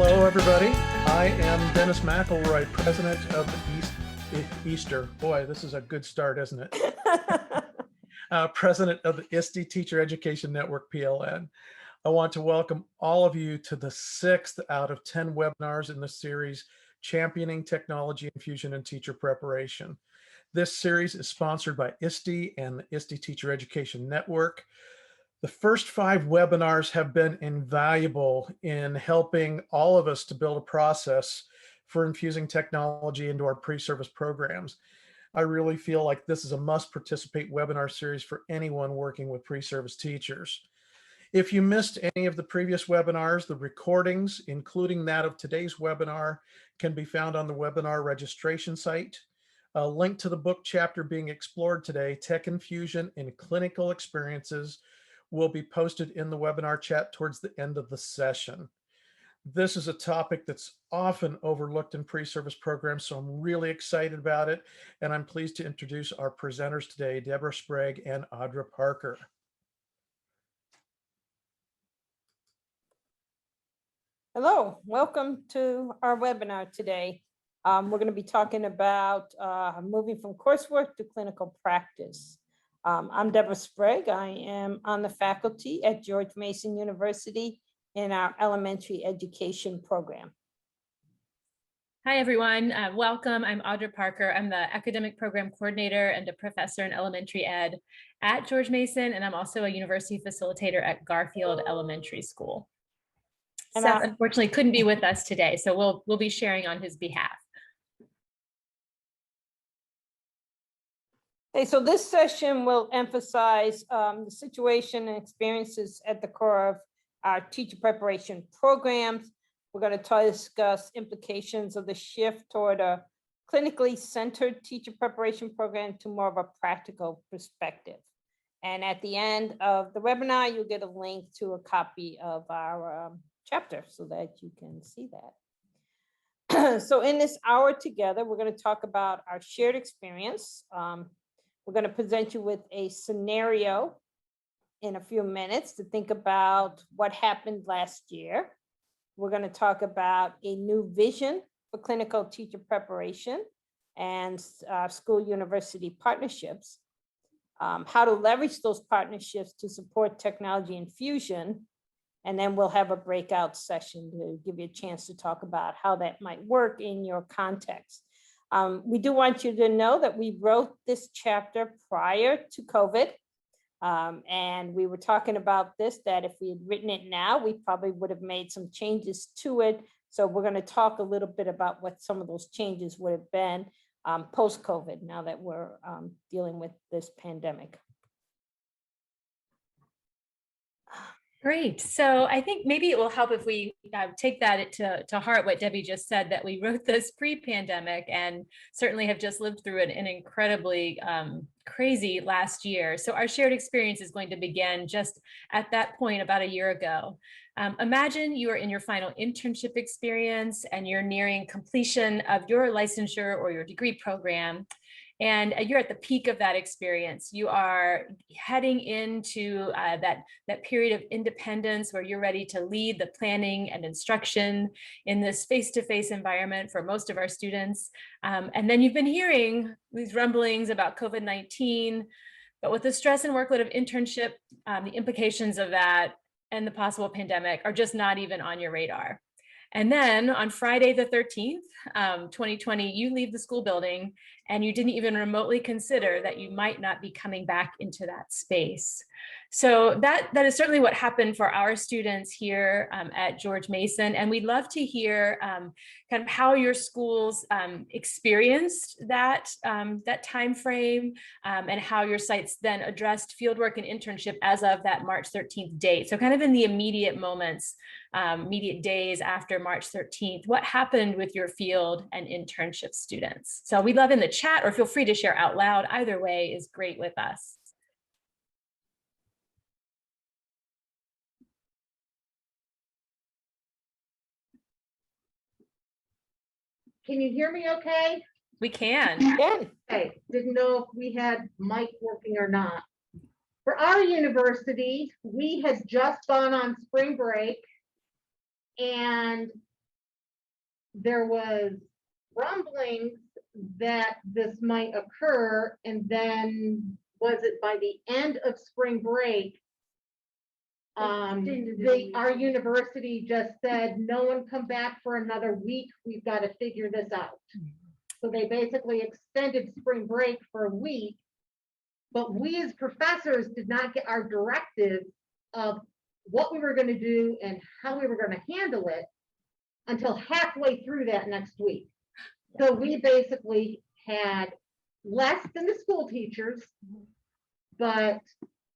Hello, everybody. I am Dennis McElroy, president of Easter. Boy, this is a good start, isn't it? President of the ISTE Teacher Education Network, PLN. I want to welcome all of you to the 6th out of 10 webinars in the series, Championing Technology Infusion and Teacher Preparation. This series is sponsored by ISTE and the ISTE Teacher Education Network. The first 5 webinars have been invaluable in helping all of us to build a process for infusing technology into our pre-service programs. I really feel like this is a must participate webinar series for anyone working with pre-service teachers. If you missed any of the previous webinars, the recordings, including that of today's webinar, can be found on the webinar registration site. A link to the book chapter being explored today, Tech Infusion in Clinical Experiences, will be posted in the webinar chat towards the end of the session. This is a topic that's often overlooked in pre-service programs, so I'm really excited about it. And I'm pleased to introduce our presenters today, Deborah Sprague and Audra Parker. Hello, welcome to our webinar today. We're going to be talking about moving from coursework to clinical practice. I'm Deborah Sprague. I am on the faculty at George Mason University in our elementary education program. Hi, everyone. Welcome. I'm Audra Parker. I'm the academic program coordinator and a professor in elementary ed at George Mason, and I'm also a university facilitator at Garfield Elementary School. And Seth, unfortunately, couldn't be with us today, so we'll be sharing on his behalf. Okay, so this session will emphasize the situation and experiences at the core of our teacher preparation programs. We're going to discuss implications of the shift toward a clinically centered teacher preparation program to more of a practical perspective. And at the end of the webinar, you'll get a link to a copy of our chapter so that you can see that. So in this hour together, we're going to talk about our shared experience. We're going to present you with a scenario in a few minutes to think about what happened last year. We're going to talk about a new vision for clinical teacher preparation and school-university partnerships, how to leverage those partnerships to support technology infusion, and then we'll have a breakout session to give you a chance to talk about how that might work in your context. We do want you to know that we wrote this chapter prior to COVID. And we were talking about this, that if we had written it now, we probably would have made some changes to it. So we're going to talk a little bit about what some of those changes would have been post-COVID, now that we're dealing with this pandemic. Great. So I think maybe it will help if we take that to heart, what Debbie just said, that we wrote this pre-pandemic and certainly have just lived through an incredibly crazy last year. So our shared experience is going to begin just at that point about a year ago. Imagine you are in your final internship experience and you're nearing completion of your licensure or your degree program. And you're at the peak of that experience. You are heading into that period of independence where you're ready to lead the planning and instruction in this face-to-face environment for most of our students. And then you've been hearing these rumblings about COVID-19, but with the stress and workload of internship, the implications of that and the possible pandemic are just not even on your radar. And then on Friday the 13th, 2020, you leave the school building and you didn't even remotely consider that you might not be coming back into that space. So that is certainly what happened for our students here at George Mason. And we'd love to hear kind of how your schools experienced that time frame and how your sites then addressed fieldwork and internship as of that March 13th date. So kind of in the immediate moments, immediate days after March 13th, what happened with your field and internship students? So we'd love in the chat, or feel free to share out loud. Either way is great with us. Can you hear me okay? We can. Yeah. Okay, didn't know if we had mic working or not. For our university, we had just gone on spring break and there was rumblings that this might occur, and then was it by the end of spring break? Our university just said, no one come back for another week. We've got to figure this out. So they basically extended spring break for a week, but we as professors did not get our directive of what we were going to do and how we were going to handle it until halfway through that next week. So we basically had less than the school teachers, but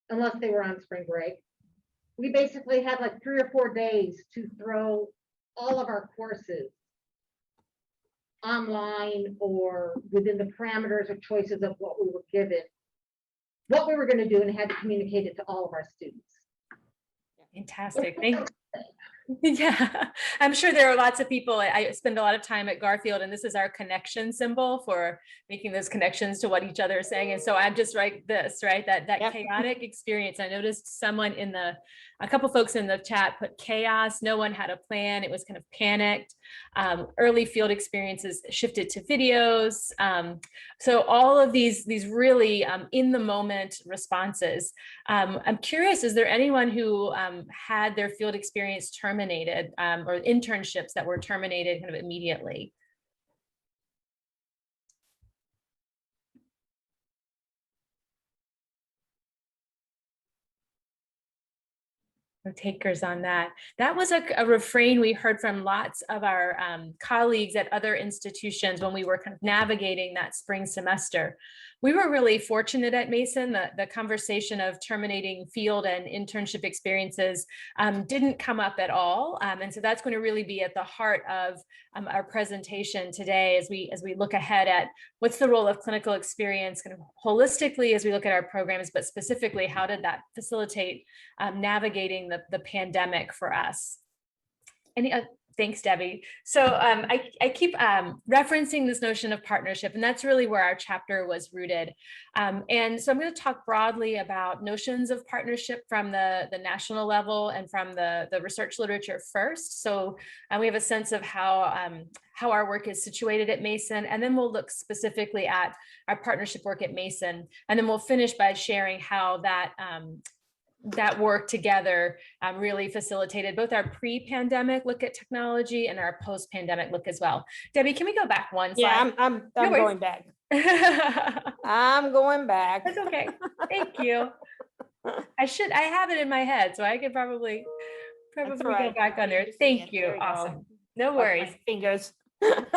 unless they were on spring break, we basically had like 3 or 4 days to throw all of our courses online or within the parameters or choices of what we were given, what we were going to do, and had to communicate it to all of our students. Fantastic. Yeah, I'm sure there are lots of people. I spend a lot of time at Garfield, and this is our connection symbol for making those connections to what each other is saying. And so I'm just right, that Yep. chaotic experience. I noticed someone a couple folks in the chat put chaos. No one had a plan. It was kind of panicked. Early field experiences shifted to videos. So all of these really in the moment responses. I'm curious, is there anyone who had their field experience terminated or internships that were terminated kind of immediately? No takers on that. That was a refrain we heard from lots of our colleagues at other institutions when we were kind of navigating that spring semester. We were really fortunate at Mason. The conversation of terminating field and internship experiences didn't come up at all. And so that's going to really be at the heart of our presentation today as we look ahead at what's the role of clinical experience kind of holistically as we look at our programs, but specifically, how did that facilitate navigating the pandemic for us? Thanks, Debbie. So I keep referencing this notion of partnership, and that's really where our chapter was rooted. And so I'm going to talk broadly about notions of partnership from the national level and from the research literature first. So we have a sense of how our work is situated at Mason, and then we'll look specifically at our partnership work at Mason, and then we'll finish by sharing how that work together really facilitated both our pre-pandemic look at technology and our post-pandemic look as well. Debbie, can we go back one slide? Yeah, I'm going back. I'm going back. That's okay. Thank you. I have it in my head, so I could probably That's go right. back on there. Thank you. There we go. Awesome. No Cross my worries. Fingers.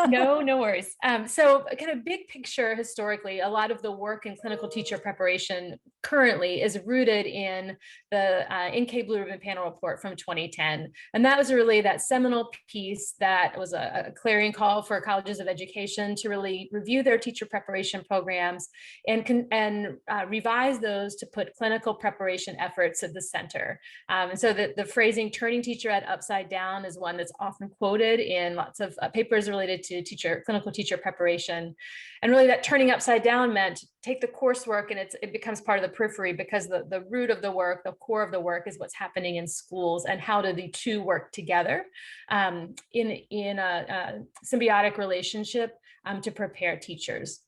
No worries. So kind of big picture historically, a lot of the work in clinical teacher preparation currently is rooted in the NK Blue Ribbon Panel report from 2010. And that was really that seminal piece that was a clarion call for colleges of education to really review their teacher preparation programs and revise those to put clinical preparation efforts at the center. And so the phrasing turning teacher ed upside down is one that's often quoted in lots of papers related to clinical teacher preparation. And really that turning upside down meant take the coursework and it becomes part of the periphery, because the root of the work, the core of the work is what's happening in schools and how do the two work together in a symbiotic relationship to prepare teachers.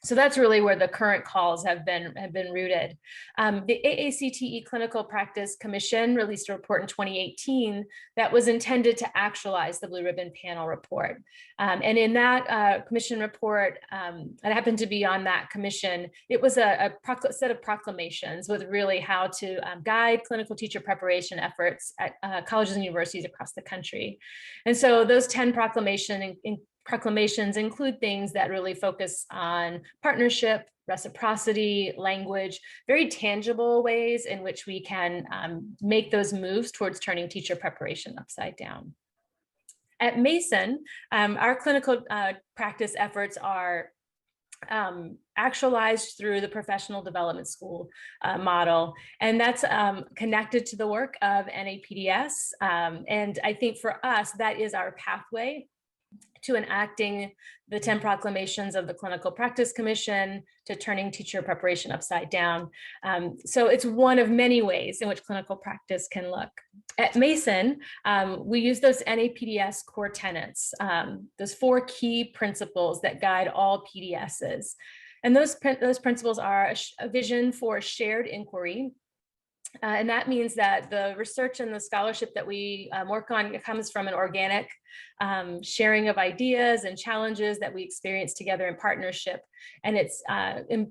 So that's really where the current calls have been rooted. The AACTE Clinical Practice Commission released a report in 2018 that was intended to actualize the Blue Ribbon Panel report. And in that commission report, I happened to be on that commission. It was a set of proclamations with really how to guide clinical teacher preparation efforts at colleges and universities across the country. And so those 10 proclamations include things that really focus on partnership, reciprocity, language, very tangible ways in which we can make those moves towards turning teacher preparation upside down. At Mason, our clinical practice efforts are actualized through the professional development school model. And that's connected to the work of NAPDS. And I think for us, that is our pathway to enacting the 10 proclamations of the Clinical Practice Commission, to turning teacher preparation upside down. So it's one of many ways in which clinical practice can look. At Mason, we use those NAPDS core tenets, those 4 key principles that guide all PDSs. And those principles are a vision for shared inquiry. And that means that the research and the scholarship that we work on comes from an organic sharing of ideas and challenges that we experience together in partnership. And it's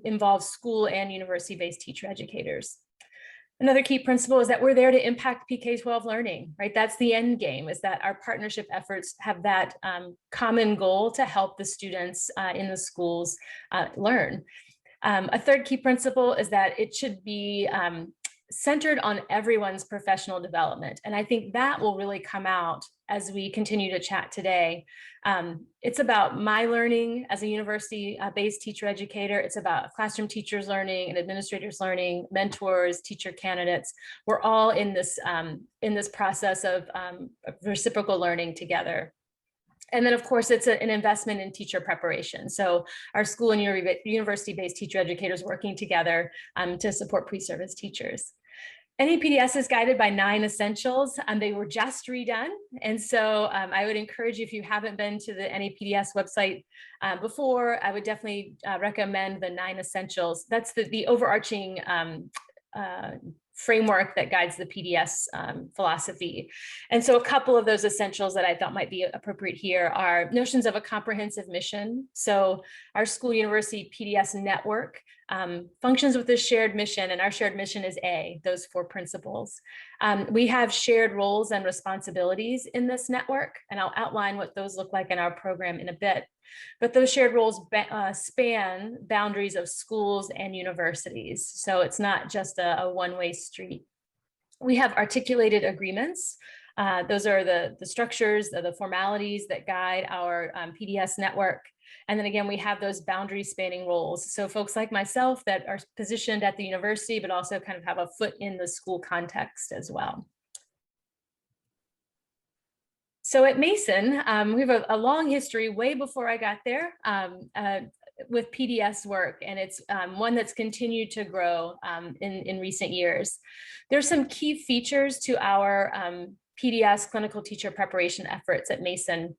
involves school and university-based teacher educators. Another key principle is that we're there to impact PK-12 learning, right? That's the end game, is that our partnership efforts have that common goal to help the students in the schools learn. A third key principle is that it should be centered on everyone's professional development. And I think that will really come out as we continue to chat today. It's about my learning as a university-based teacher educator. It's about classroom teachers learning and administrators learning, mentors, teacher candidates. We're all in this process of reciprocal learning together. And then, of course, it's an investment in teacher preparation. So our school and university-based teacher educators working together to support pre-service teachers. NAPDS is guided by 9 essentials, and they were just redone. And so I would encourage you, if you haven't been to the NAPDS website before, I would definitely recommend the 9 essentials. That's the overarching framework that guides the PDS philosophy. And so a couple of those essentials that I thought might be appropriate here are notions of a comprehensive mission. So our school university PDS network functions with this shared mission, and our shared mission is those 4 principles. We have shared roles and responsibilities in this network, and I'll outline what those look like in our program in a bit. But those shared roles span boundaries of schools and universities. So it's not just a one-way street. We have articulated agreements. Those are the structures, the formalities that guide our PDS network. And then again, we have those boundary spanning roles. So folks like myself that are positioned at the university, but also kind of have a foot in the school context as well. So at Mason, we have a long history way before I got there with PDS work, and it's one that's continued to grow in recent years. There's some key features to our PDS clinical teacher preparation efforts at Mason,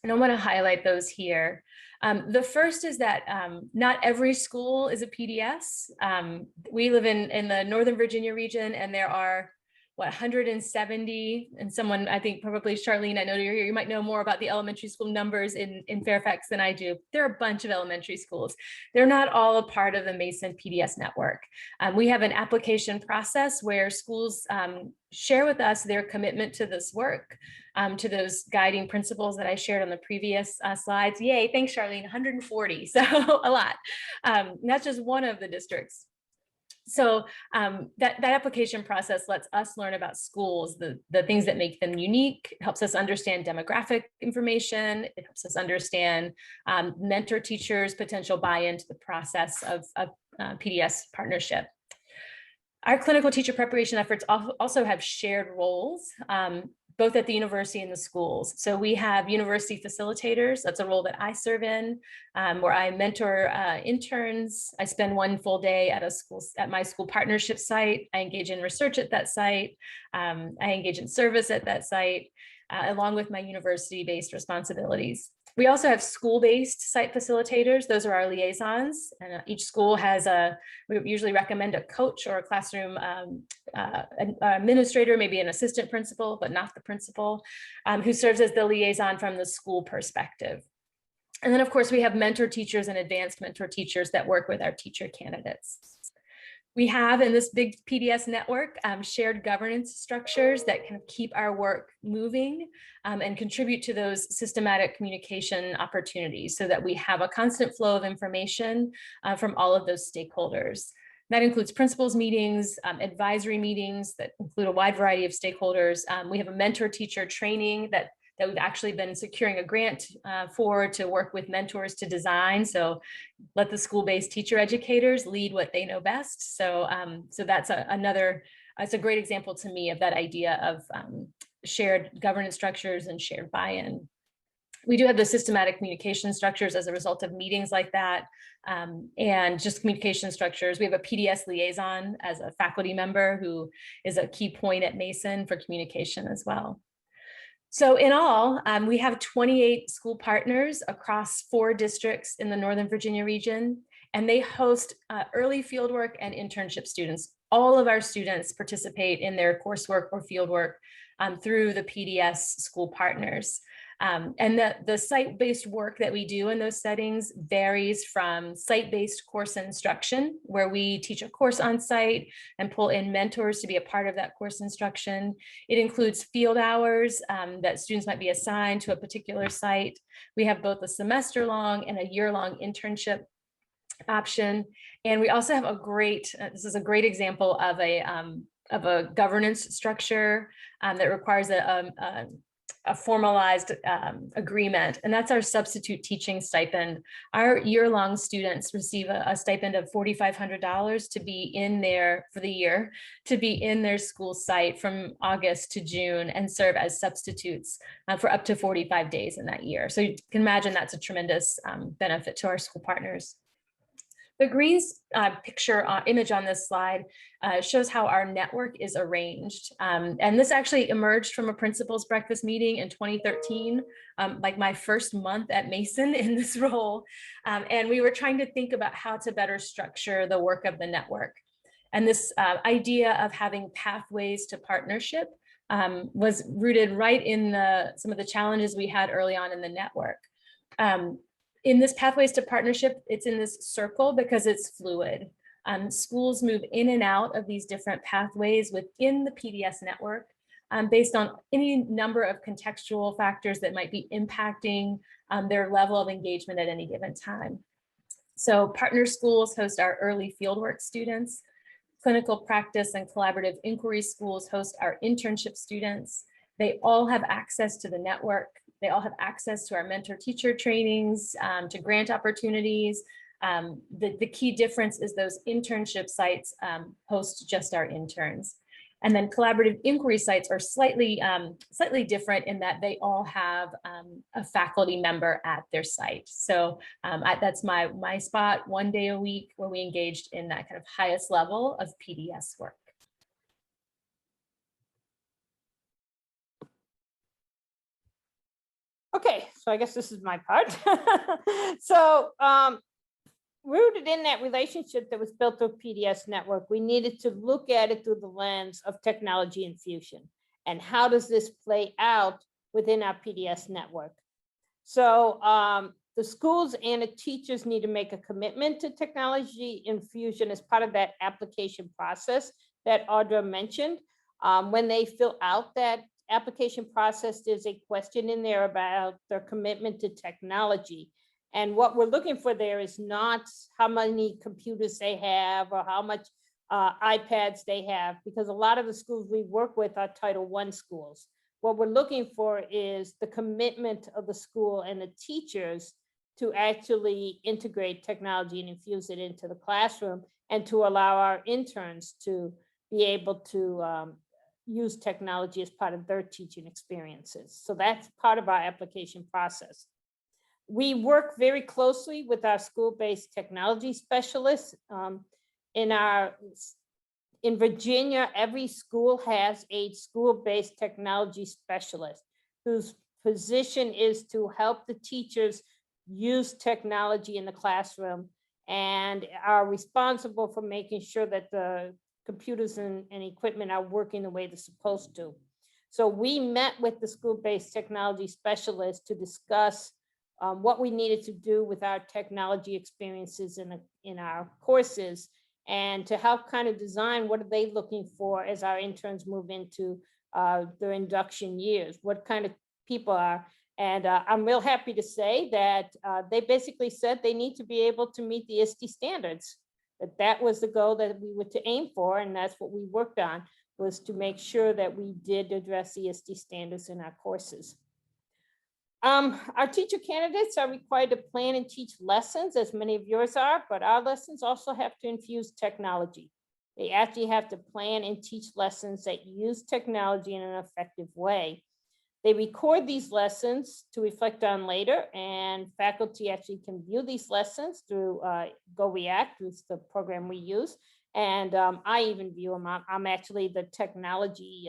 and I want to highlight those here. The first is that not every school is a PDS. We live in the Northern Virginia region, and there are 170, and someone, I think probably Charlene, I know you're here, you might know more about the elementary school numbers in Fairfax than I do. There are a bunch of elementary schools. They're not all a part of the Mason PDS network. We have an application process where schools share with us their commitment to this work, to those guiding principles that I shared on the previous slides. Yay, thanks Charlene, 140, so a lot. That's just one of the districts. So that application process lets us learn about schools, the things that make them unique. It helps us understand demographic information. It helps us understand mentor teachers' potential buy-in to the process of PDS partnership. Our clinical teacher preparation efforts also have shared roles, both at the university and the schools. So we have university facilitators. That's a role that I serve in, where I mentor interns. I spend 1 full day at my school partnership site. I engage in research at that site. I engage in service at that site, along with my university-based responsibilities. We also have school-based site facilitators. Those are our liaisons, and each school has we usually recommend a coach or a classroom administrator, maybe an assistant principal, but not the principal, who serves as the liaison from the school perspective. And then of course we have mentor teachers and advanced mentor teachers that work with our teacher candidates. We have in this big PDS network shared governance structures that kind of keep our work moving and contribute to those systematic communication opportunities so that we have a constant flow of information from all of those stakeholders. That includes principals meetings, advisory meetings that include a wide variety of stakeholders. We have a mentor teacher training that we've actually been securing a grant to work with mentors to design. So let the school-based teacher educators lead what they know best. So, so that's it's a great example to me of that idea of shared governance structures and shared buy-in. we do have the systematic communication structures as a result of meetings like that, and just communication structures. We have a PDS liaison as a faculty member who is a key point at Mason for communication as well. So in all, we have 28 school partners across 4 districts in the Northern Virginia region, and they host early fieldwork and internship students. All of our students participate in their coursework or fieldwork through the PDS school partners. And the site-based work that we do in those settings varies from site-based course instruction, where we teach a course on site and pull in mentors to be a part of that course instruction. It includes field hours that students might be assigned to a particular site. We have both a semester-long and a year-long internship option. And we also have a great, this is a great example of a governance structure that requires a formalized agreement, and that's our substitute teaching stipend. Our year-long students receive a stipend of $4,500 to be in there for the year, to be in their school site from August to June and serve as substitutes for up to 45 days in that year. So you can imagine that's a tremendous benefit to our school partners. The green image on this slide shows how our network is arranged. And this actually emerged from a principal's breakfast meeting in 2013, like my first month at Mason in this role. And we were trying to think about how to better structure the work of the network. And this idea of having pathways to partnership was rooted right in some of the challenges we had early on in the network. In this pathways to partnership, it's in this circle because it's fluid. Schools move in and out of these different pathways within the PDS network based on any number of contextual factors that might be impacting their level of engagement at any given time. So partner schools host our early fieldwork students. Clinical practice and collaborative inquiry schools host our internship students. They all have access to the network. They all have access to our mentor teacher trainings, to grant opportunities. The key difference is those internship sites host just our interns. And then collaborative inquiry sites are slightly different in that they all have a faculty member at their site. So that's my spot, 1 day a week where we engaged in that kind of highest level of PDS work. Okay, so I guess this is my part. So rooted in that relationship that was built through PDS network, we needed to look at it through the lens of technology infusion. And how does this play out within our PDS network? So the schools and the teachers need to make a commitment to technology infusion as part of that application process that Audra mentioned. When they fill out that application process, there's a question in there about their commitment to technology. And what we're looking for there is not how many computers they have or how much iPads they have, because a lot of the schools we work with are Title I schools. What we're looking for is the commitment of the school and the teachers to actually integrate technology and infuse it into the classroom, and to allow our interns to be able to use technology as part of their teaching experiences. So that's part of our application process. We work very closely with our school-based technology specialists. In Virginia, every school has a school-based technology specialist whose position is to help the teachers use technology in the classroom and are responsible for making sure that the computers and equipment are working the way they're supposed to. So we met with the school-based technology specialist to discuss what we needed to do with our technology experiences in our courses, and to help kind of design what are they looking for as our interns move into their induction years, what kind of people are. And I'm real happy to say that they basically said they need to be able to meet the ISTE standards. That was the goal that we were to aim for, and that's what we worked on, was to make sure that we did address the ISTE standards in our courses. Our teacher candidates are required to plan and teach lessons, as many of yours are, but our lessons also have to infuse technology. They actually have to plan and teach lessons that use technology in an effective way. They record these lessons to reflect on later, and faculty actually can view these lessons through Go React, which is the program we use. And I even view them. I'm actually the technology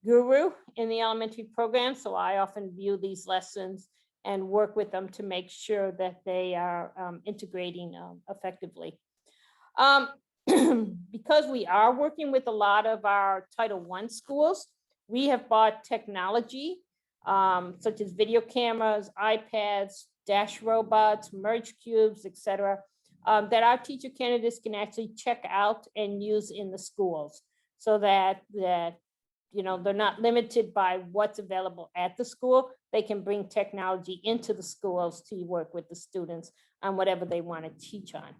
guru in the elementary program, so I often view these lessons and work with them to make sure that they are integrating effectively. Because we are working with a lot of our Title I schools, we have bought technology such as video cameras, iPads, dash robots, merge cubes, etc., that our teacher candidates can actually check out and use in the schools, so that you know, they're not limited by what's available at the school. They can bring technology into the schools to work with the students on whatever they want to teach on.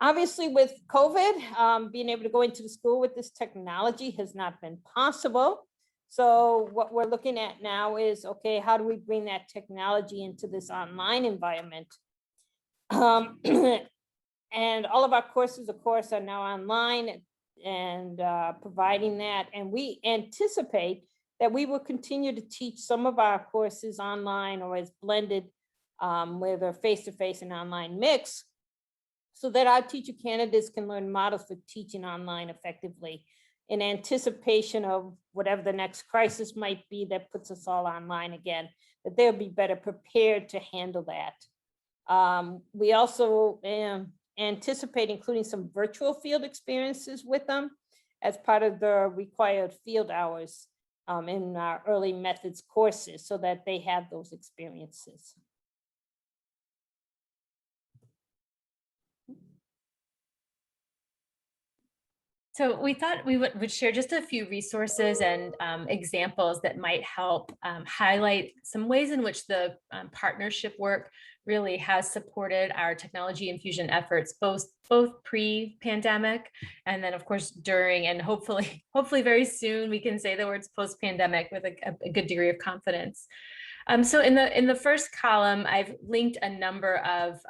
Obviously, with COVID, being able to go into the school with this technology has not been possible. So what we're looking at now is, okay, how do we bring that technology into this online environment? And all of our courses, of course, are now online and providing that. And we anticipate that we will continue to teach some of our courses online or as blended with a face-to-face and online mix, so that our teacher candidates can learn models for teaching online effectively in anticipation of whatever the next crisis might be that puts us all online again, that they'll be better prepared to handle that. We also anticipate including some virtual field experiences with them as part of the required field hours in our early methods courses, so that they have those experiences. So we thought we would share just a few resources and examples that might help highlight some ways in which the partnership work really has supported our technology infusion efforts, both pre-pandemic and then of course during, and hopefully very soon we can say the words post-pandemic with a good degree of confidence. So in the first column, I've linked a number of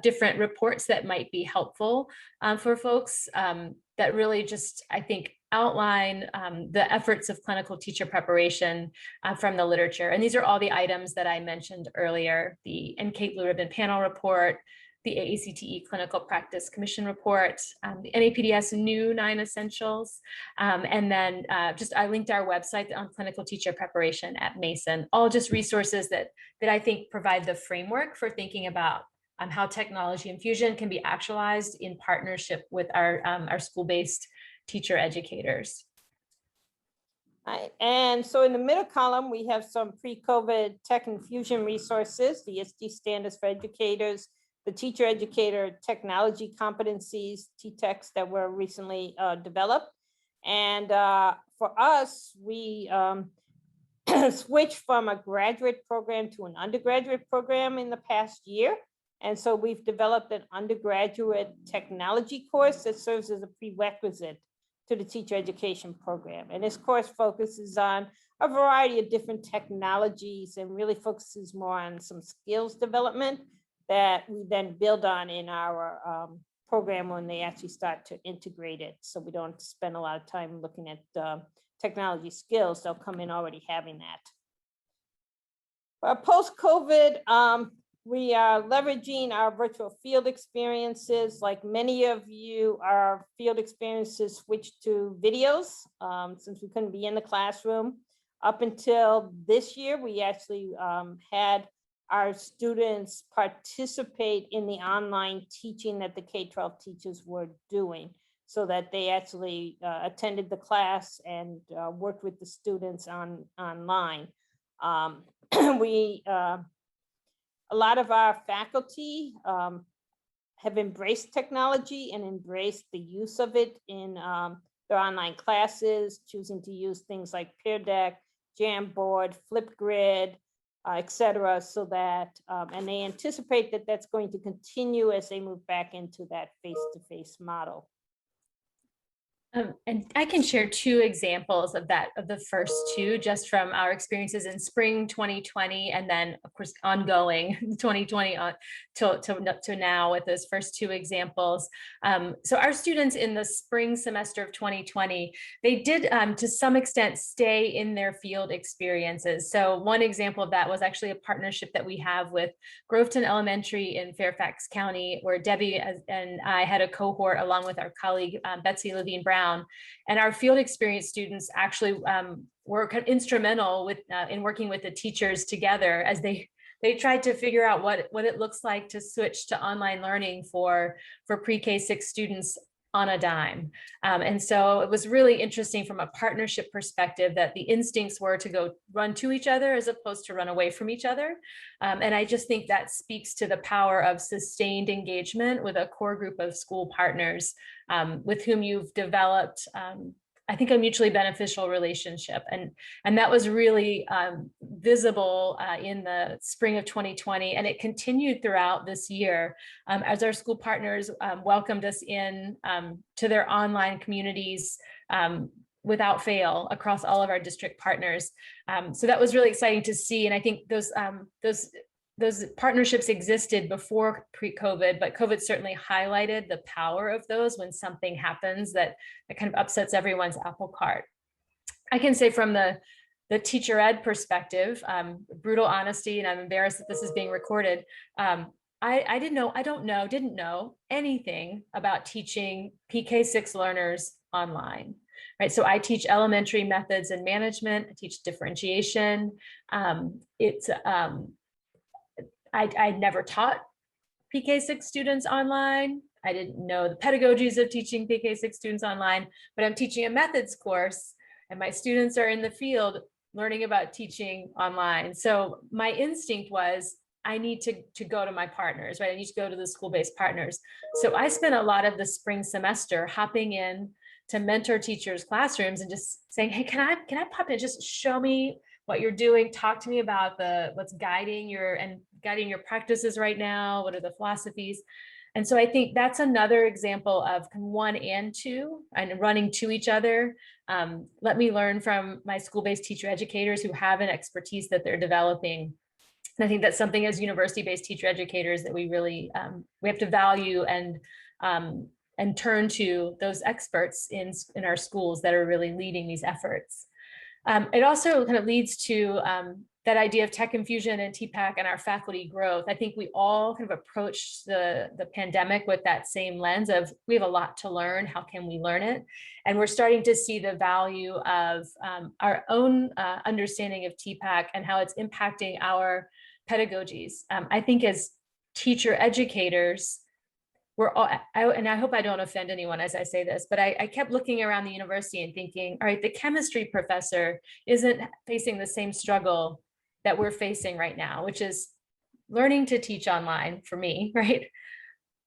different reports that might be helpful for folks that really just, I think, outline the efforts of clinical teacher preparation from the literature. And these are all the items that I mentioned earlier: the NK Blue Ribbon Panel Report, the AACTE Clinical Practice Commission Report, the NAPDS New 9 Essentials, and then I linked our website on clinical teacher preparation at Mason, all just resources that I think provide the framework for thinking about how technology infusion can be actualized in partnership with our school-based teacher educators. Right. And so in the middle column, we have some pre-COVID tech infusion resources, the ISTE standards for educators, the teacher educator technology competencies, TTECs, that were recently developed. And for us, we switched from a graduate program to an undergraduate program in the past year. And so we've developed an undergraduate technology course that serves as a prerequisite to the teacher education program. And this course focuses on a variety of different technologies and really focuses more on some skills development that we then build on in our program when they actually start to integrate it. So we don't spend a lot of time looking at technology skills. They'll come in already having that. Post-COVID, we are leveraging our virtual field experiences. Like many of you, our field experiences switched to videos since we couldn't be in the classroom. Up until this year, we actually had our students participate in the online teaching that the K-12 teachers were doing, so that they actually attended the class and worked with the students online. A lot of our faculty have embraced technology and embraced the use of it in their online classes, choosing to use things like Peer Deck, Jamboard, Flipgrid, etc., so that, and they anticipate that that's going to continue as they move back into that face-to-face model. And I can share two examples of that, of the first two, just from our experiences in spring 2020, and then of course ongoing 2020 on to now with those first two examples. So our students in the spring semester of 2020, they did to some extent stay in their field experiences. So one example of that was actually a partnership that we have with Groveton Elementary in Fairfax County, where Debbie and I had a cohort along with our colleague Betsy Levine Brown. And our field experience students actually were kind of instrumental in working with the teachers together as they tried to figure out what it looks like to switch to online learning for pre-K 6 students on a dime. And so it was really interesting from a partnership perspective that the instincts were to go run to each other as opposed to run away from each other. And I just think that speaks to the power of sustained engagement with a core group of school partners with whom you've developed, I think, a mutually beneficial relationship. And that was really visible in the spring of 2020, and it continued throughout this year as our school partners welcomed us in to their online communities without fail across all of our district partners. So that was really exciting to see. And I think those partnerships existed before pre-COVID, but COVID certainly highlighted the power of those when something happens that kind of upsets everyone's apple cart. I can say from the teacher ed perspective, brutal honesty, and I'm embarrassed that this is being recorded. I didn't know anything about teaching PK6 learners online. Right, so I teach elementary methods and management. I teach differentiation. I'd never taught PK6 students online. I didn't know the pedagogies of teaching PK6 students online, but I'm teaching a methods course and my students are in the field learning about teaching online. So my instinct was I need to go to my partners, right? I need to go to the school-based partners. So I spent a lot of the spring semester hopping in to mentor teachers' classrooms and just saying, hey, can I pop in, just show me what you're doing, talk to me about what's guiding your practices right now, what are the philosophies. And so I think that's another example of one and two and running to each other. Let me learn from my school-based teacher educators who have an expertise that they're developing. And I think that's something as university-based teacher educators that we really, we have to value and turn to those experts in our schools that are really leading these efforts. It also kind of leads to that idea of tech infusion and TPAC and our faculty growth. I think we all kind of approached the pandemic with that same lens of we have a lot to learn, how can we learn it? And we're starting to see the value of our own understanding of TPAC and how it's impacting our pedagogies. I think as teacher educators, and I hope I don't offend anyone as I say this, but I kept looking around the university and thinking, all right, the chemistry professor isn't facing the same struggle that we're facing right now, which is learning to teach online for me, right?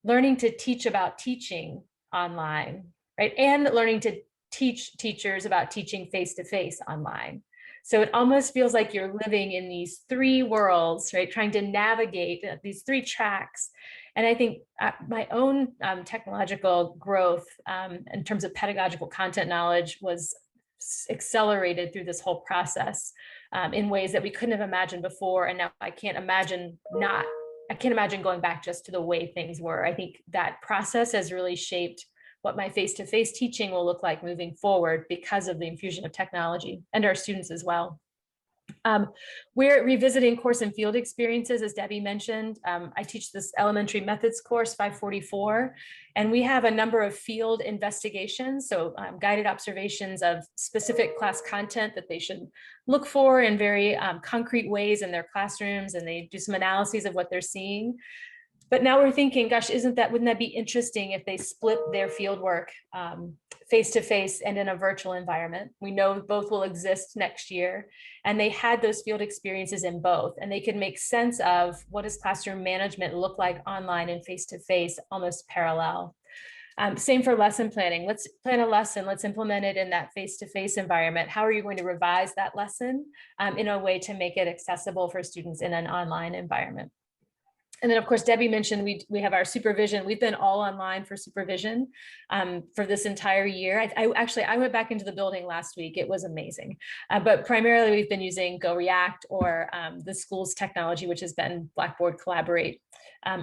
Learning to teach about teaching online, right? And learning to teach teachers about teaching face-to-face online. So it almost feels like you're living in these three worlds, right? Trying to navigate these three tracks. And I think my own technological growth in terms of pedagogical content knowledge was accelerated through this whole process in ways that we couldn't have imagined before. And now I can't imagine going back just to the way things were. I think that process has really shaped what my face-to-face teaching will look like moving forward because of the infusion of technology and our students as well. We're revisiting course and field experiences, as Debbie mentioned. I teach this elementary methods course 544, and we have a number of field investigations, so guided observations of specific class content that they should look for in very concrete ways in their classrooms, and they do some analyses of what they're seeing. But now we're thinking, gosh, wouldn't that be interesting if they split their field work face-to-face and in a virtual environment? We know both will exist next year, and they had those field experiences in both, and they could make sense of what does classroom management look like online and face-to-face, almost parallel. Same for lesson planning. Let's plan a lesson, let's implement it in that face-to-face environment. How are you going to revise that lesson in a way to make it accessible for students in an online environment? And then, of course, Debbie mentioned we have our supervision. We've been all online for supervision for this entire year. I went back into the building last week. It was amazing. But primarily, we've been using Go React or the school's technology, which has been Blackboard Collaborate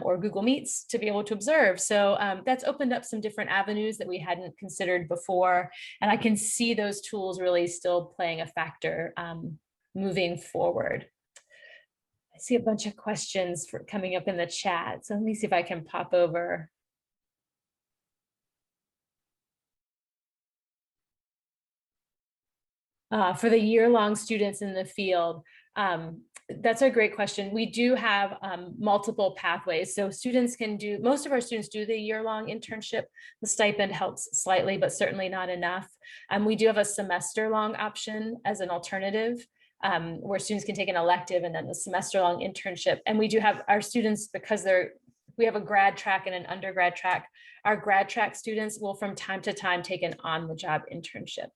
or Google Meets to be able to observe. So that's opened up some different avenues that we hadn't considered before. And I can see those tools really still playing a factor moving forward. I see a bunch of questions coming up in the chat. So let me see if I can pop over. For the year-long students in the field, that's a great question. We do have multiple pathways. So students can do, most of our students do the year-long internship. The stipend helps slightly, but certainly not enough. We do have a semester-long option as an alternative. Where students can take an elective and then the semester-long internship. And we do have our students, because we have a grad track and an undergrad track. Our grad track students will from time to time take an on-the-job internship.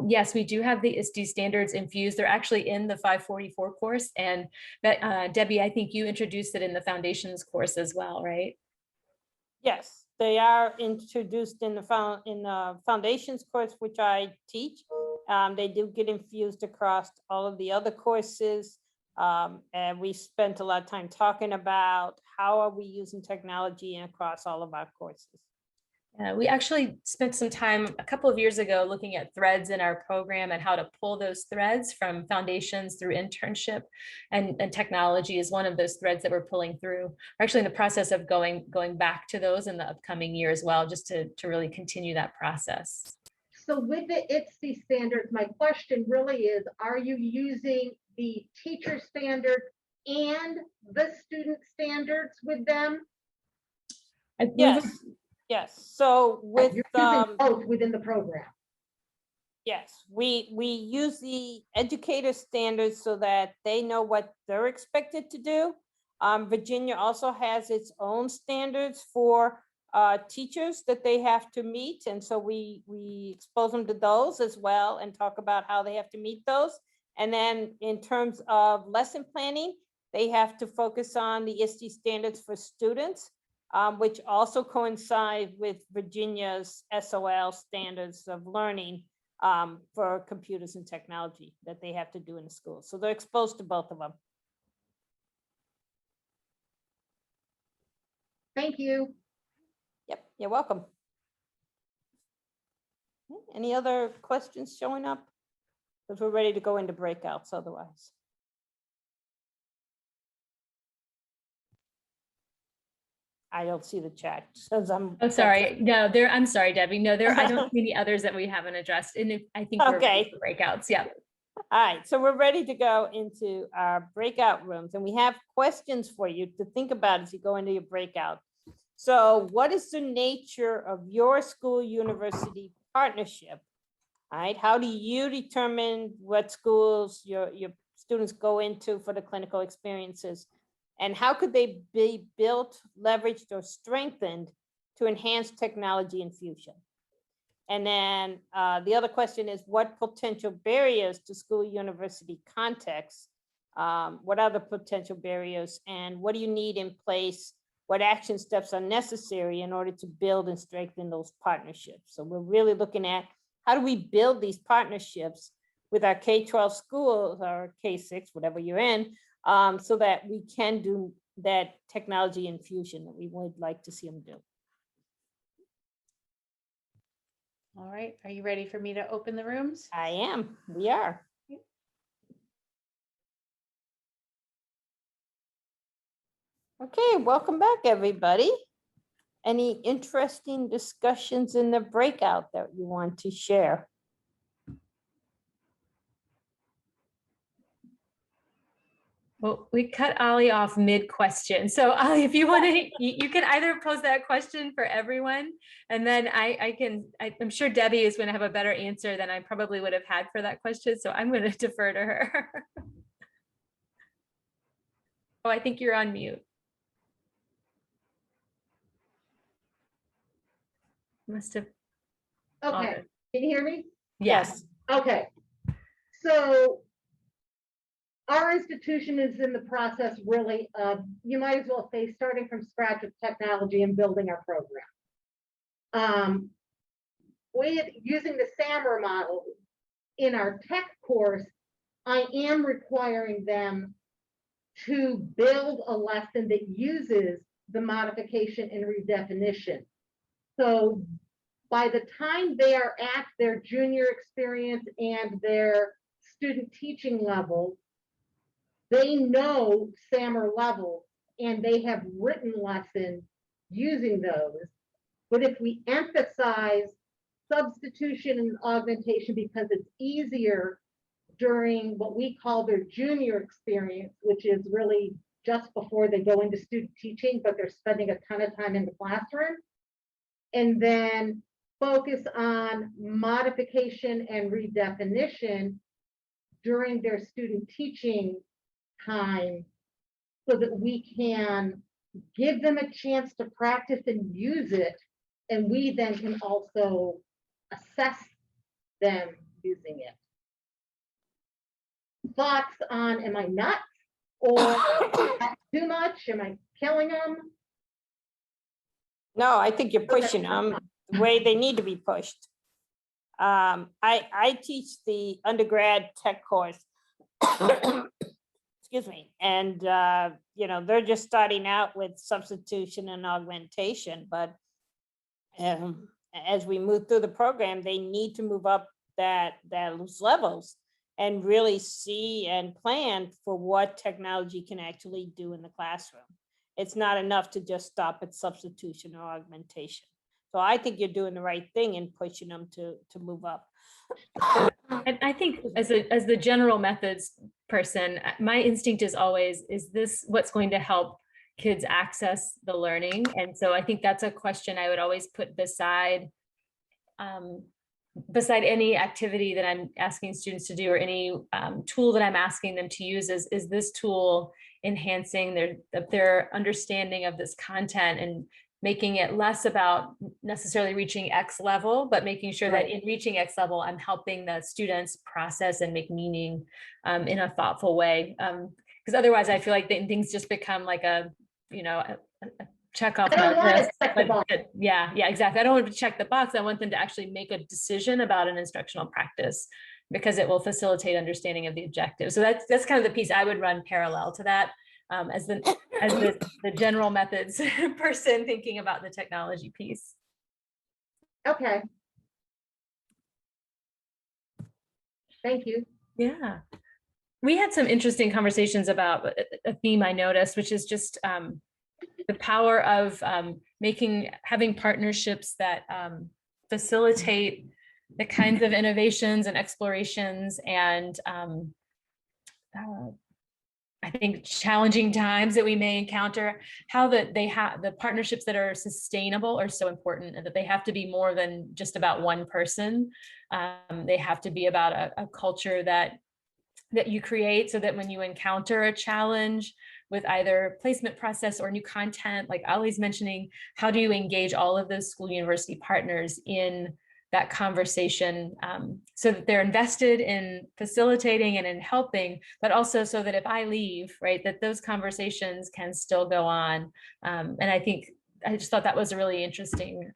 Yes, we do have the ISTE standards infused. They're actually in the 544 course. And that, Debbie, I think you introduced it in the foundations course as well, right? Yes, they are introduced in the foundations course, which I teach. They do get infused across all of the other courses. And we spent a lot of time talking about how are we using technology across all of our courses. We actually spent some time a couple of years ago looking at threads in our program and how to pull those threads from foundations through internship, and technology is one of those threads that we're pulling through. We're actually in the process of going back to those in the upcoming year as well, just to really continue that process. So with the ITSE standards, my question really is, are you using the teacher standards and the student standards with them? Yes. So with You're using both within the program. Yes, we use the educator standards so that they know what they're expected to do. Virginia also has its own standards for teachers that they have to meet. And so we expose them to those as well and talk about how they have to meet those. And then in terms of lesson planning, they have to focus on the ISTE standards for students, which also coincide with Virginia's SOL standards of learning for computers and technology that they have to do in the school. So they're exposed to both of them. Thank you. Yep, you're welcome. Any other questions showing up? Because we're ready to go into breakouts otherwise. I don't see the chat. Oh, sorry. No, I'm sorry, Debbie. No, I don't see any others that we haven't addressed. And I think we're ready for breakouts. Yeah. All right. So we're ready to go into our breakout rooms. And we have questions for you to think about as you go into your breakout. So what is the nature of your school university partnership? All right. How do you determine what schools your students go into for the clinical experiences? And how could they be built, leveraged, or strengthened to enhance technology infusion? And then the other question is, what potential barriers to school university contexts? What are the potential barriers, and what do you need in place? What action steps are necessary in order to build and strengthen those partnerships? So we're really looking at how do we build these partnerships with our K-12 schools or K-6, whatever you're in, so that we can do that technology infusion that we would like to see them do. All right, are you ready for me to open the rooms? I am, we are. Okay, welcome back, everybody. Any interesting discussions in the breakout that you want to share? Well, we cut Ali off mid-question. So Ali, if you want to, you can either pose that question for everyone, and then I'm sure Debbie is going to have a better answer than I probably would have had for that question. So I'm going to defer to her. Oh, I think you're on mute. Must have. Okay, can you hear me? Yes. Okay, so our institution is in the process really of, you might as well say, starting from scratch with technology and building our program. With using the SAMR model in our tech course, I am requiring them to build a lesson that uses the modification and redefinition. So by the time they are at their junior experience and their student teaching level, they know SAMR levels and they have written lessons using those. But if we emphasize substitution and augmentation because it's easier during what we call their junior experience, which is really just before they go into student teaching, but they're spending a ton of time in the classroom, and then focus on modification and redefinition during their student teaching time so that we can give them a chance to practice and use it, and we then can also assess them using it. Thoughts on, am I nuts? Or too much? Am I killing them? No, I think you're pushing them the way they need to be pushed. I teach the undergrad tech course. Excuse me. And, they're just starting out with substitution and augmentation, but as we move through the program, they need to move up those levels and really see and plan for what technology can actually do in the classroom. It's not enough to just stop at substitution or augmentation. So I think you're doing the right thing in pushing them to move up. And I think as the general methods person, my instinct is always, is this what's going to help kids access the learning? And so I think that's a question I would always put beside any activity that I'm asking students to do, or any tool that I'm asking them to use, is this tool enhancing their understanding of this content and making it less about necessarily reaching X level, but making sure that in reaching X level, I'm helping the students process and make meaning in a thoughtful way. Because otherwise I feel like things just become like a check off my list. Yeah, exactly. I don't want to check the box. I want them to actually make a decision about an instructional practice, because it will facilitate understanding of the objective. So that's kind of the piece I would run parallel to that, as the general methods person thinking about the technology piece. Okay. Thank you. Yeah. We had some interesting conversations about a theme I noticed, which is just the power of having partnerships that facilitate the kinds of innovations and explorations and I think challenging times that we may encounter, how that the partnerships that are sustainable are so important, and that they have to be more than just about one person. They have to be about a culture that you create, so that when you encounter a challenge with either placement process or new content, like Ali's mentioning, how do you engage all of those school university partners in that conversation, so that they're invested in facilitating and in helping, but also so that if I leave, right, that those conversations can still go on. And I just thought that was a really interesting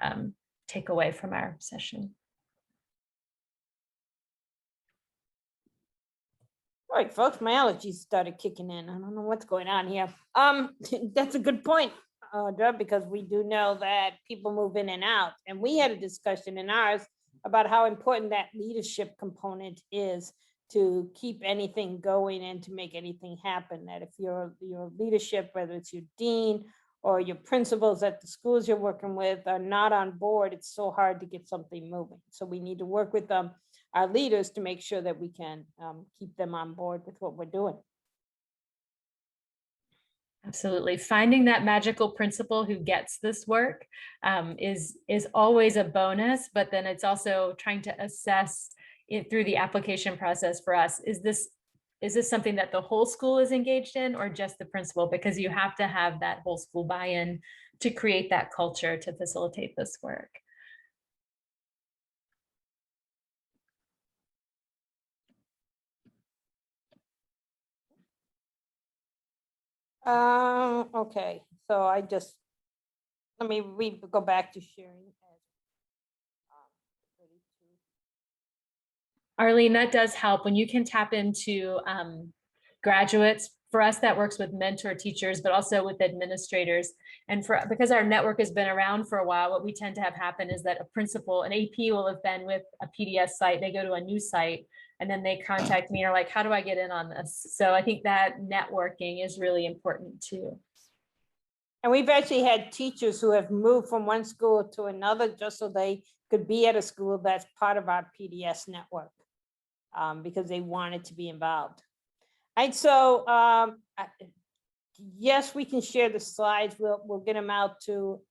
takeaway from our session. All right, folks, my allergies started kicking in. I don't know what's going on here. That's a good point, Audra, because we do know that people move in and out. And we had a discussion in ours about how important that leadership component is to keep anything going and to make anything happen. That if your leadership, whether it's your dean or your principals at the schools you're working with, are not on board, it's so hard to get something moving. So we need to work with them, our leaders, to make sure that we can keep them on board with what we're doing. Absolutely. Finding that magical principal who gets this work is always a bonus, but then it's also trying to assess it through the application process for us. Is this something that the whole school is engaged in, or just the principal? Because you have to have that whole school buy-in to create that culture to facilitate this work. Okay, so let me go back to sharing. Arlene, that does help when you can tap into graduates. For us, that works with mentor teachers, but also with administrators. And because our network has been around for a while, what we tend to have happen is that a principal, an AP will have been with a PDS site, they go to a new site, and then they contact me and are like, how do I get in on this? So I think that networking is really important too. And we've actually had teachers who have moved from one school to another just so they could be at a school that's part of our PDS network, because they wanted to be involved. And so, yes, we can share the slides. We'll get them out to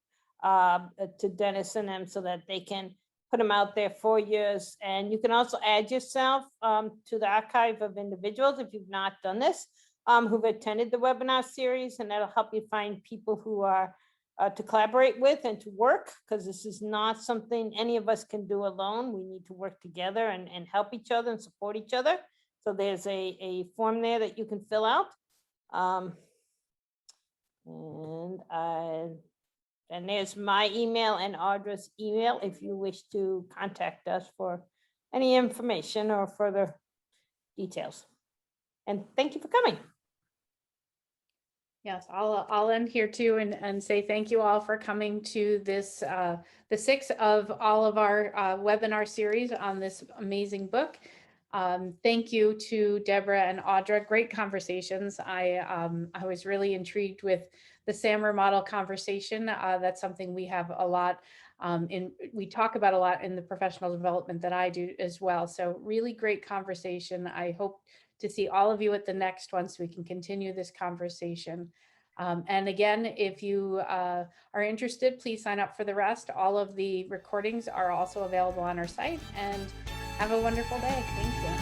Dennis and them so that they can put them out there for years. And you can also add yourself to the archive of individuals if you've not done this, who've attended the webinar series, and that'll help you find people who are to collaborate with and to work, because this is not something any of us can do alone. We need to work together and help each other and support each other. So there's a form there that you can fill out. And there's my email and Audra's email if you wish to contact us for any information or further details. And thank you for coming. Yes, I'll end here too and say thank you all for coming to this, the 6th of all of our webinar series on this amazing book. Thank you to Deborah and Audra. Great conversations. I was really intrigued with the SAMR model conversation. That's something we have a lot we talk about a lot in the professional development that I do as well. So really great conversation. I hope to see all of you at the next one so we can continue this conversation. And again, if you are interested, please sign up for the rest. All of the recordings are also available on our site, and have a wonderful day. Thank you.